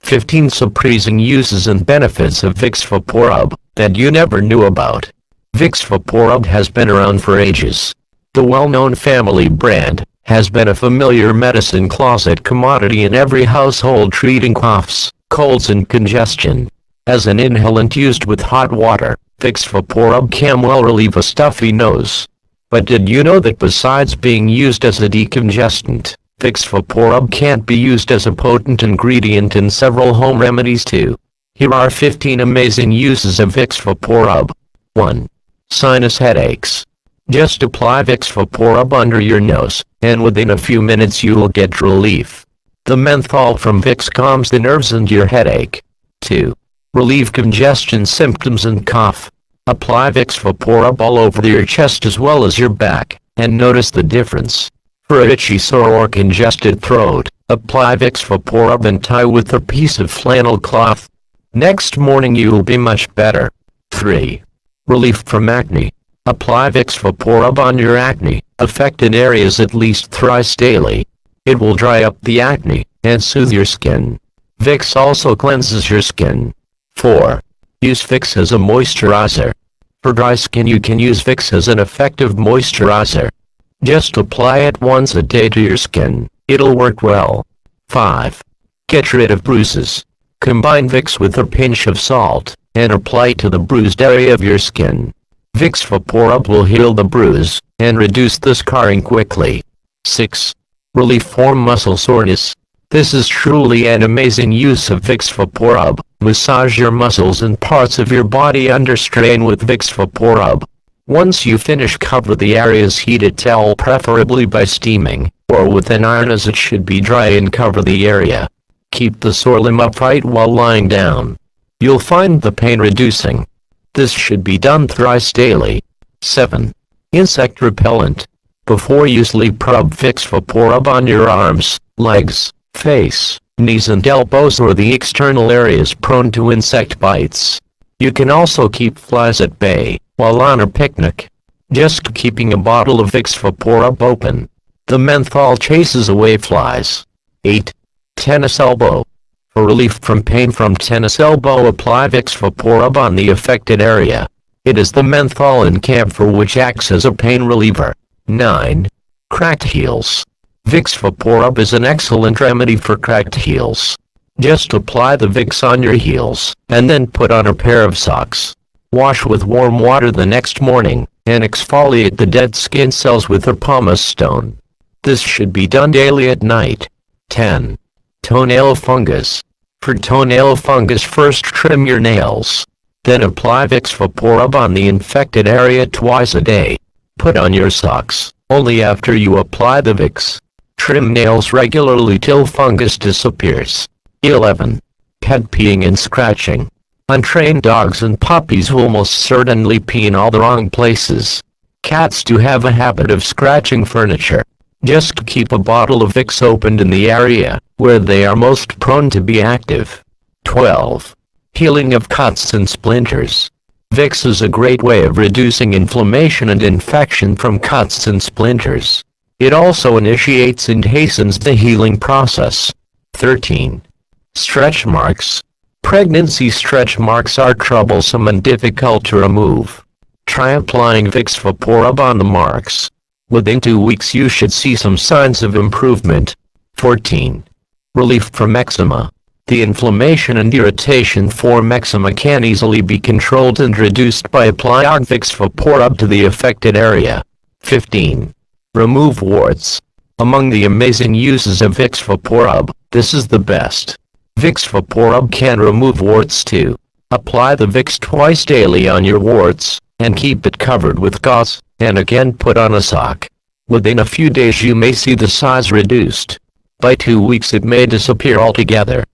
15 Surprising uses and benefits of Vicks Vaporub that you never knew about. Vicks Vaporub has been around for ages. The well-known family brand has been a familiar medicine closet commodity in every household, treating coughs, colds and congestion. As an inhalant used with hot water, Vicks Vaporub can well relieve a stuffy nose. But did you know that besides being used as a decongestant, Vicks Vaporub can't be used as a potent ingredient in several home remedies too? Here are 15 amazing uses of Vicks Vaporub. 1. Sinus headaches. Just apply Vicks Vaporub under your nose, and within a few minutes you will get relief. The menthol from Vicks calms the nerves and your headache. 2. Relieve congestion symptoms and cough. Apply Vicks Vaporub all over your chest as well as your back, and notice the difference. For a itchy, sore or congested throat, apply Vicks Vaporub and tie with a piece of flannel cloth. Next morning you will be much better. 3. Relief from acne. Apply Vicks Vaporub on your acne-affected areas at least thrice daily. It will dry up the acne and soothe your skin. Vicks also cleanses your skin. 4. Use Vicks as a moisturizer. For dry skin you can use Vicks as an effective moisturizer. Just apply it once a day to your skin. It'll work well. 5. Get rid of bruises. Combine Vicks with a pinch of salt, and apply it to the bruised area of your skin. Vicks Vaporub will heal the bruise, and reduce the scarring quickly. 6. Relief from muscle soreness. This is truly an amazing use of Vicks Vaporub. Massage your muscles and parts of your body under strain with Vicks Vaporub. Once you finish, cover the areas heated towel, preferably by steaming, or with an iron, as it should be dry, and cover the area. Keep the sore limb upright while lying down. You'll find the pain reducing. This should be done thrice daily. 7. Insect repellent. Before you sleep, rub Vicks Vaporub on your arms, legs, face, knees and elbows, or the external areas prone to insect bites. You can also keep flies at bay while on a picnic. Just keeping a bottle of Vicks Vaporub open, the menthol chases away flies. 8. Tennis elbow. For relief from pain from tennis elbow, apply Vicks Vaporub on the affected area. It is the menthol in camphor which acts as a pain reliever. 9. Cracked heels. Vicks Vaporub is an excellent remedy for cracked heels. Just apply the Vicks on your heels, and then put on a pair of socks. Wash with warm water the next morning, and exfoliate the dead skin cells with a pumice stone. This should be done daily at night. 10. Toenail fungus. For toenail fungus, first trim your nails. Then apply Vicks Vaporub on the infected area twice a day. Put on your socks only after you apply the Vicks. Trim nails regularly till fungus disappears. 11. Pet peeing and scratching. Untrained dogs and puppies will most certainly pee in all the wrong places. Cats do have a habit of scratching furniture. Just keep a bottle of Vicks opened in the area where they are most prone to be active. 12. Healing of cuts and splinters. Vicks is a great way of reducing inflammation and infection from cuts and splinters. It also initiates and hastens the healing process. 13. Stretch marks. Pregnancy stretch marks are troublesome and difficult to remove. Try applying Vicks Vaporub on the marks. Within 2 weeks you should see some signs of improvement. 14. Relief from eczema. The inflammation and irritation from eczema can easily be controlled and reduced by applying Vicks Vaporub to the affected area. 15. Remove warts. Among the amazing uses of Vicks Vaporub, this is the best. Vicks Vaporub can remove warts too. Apply the Vicks twice daily on your warts, and keep it covered with gauze, and again put on a sock. Within a few days you may see the size reduced. By 2 weeks it may disappear altogether.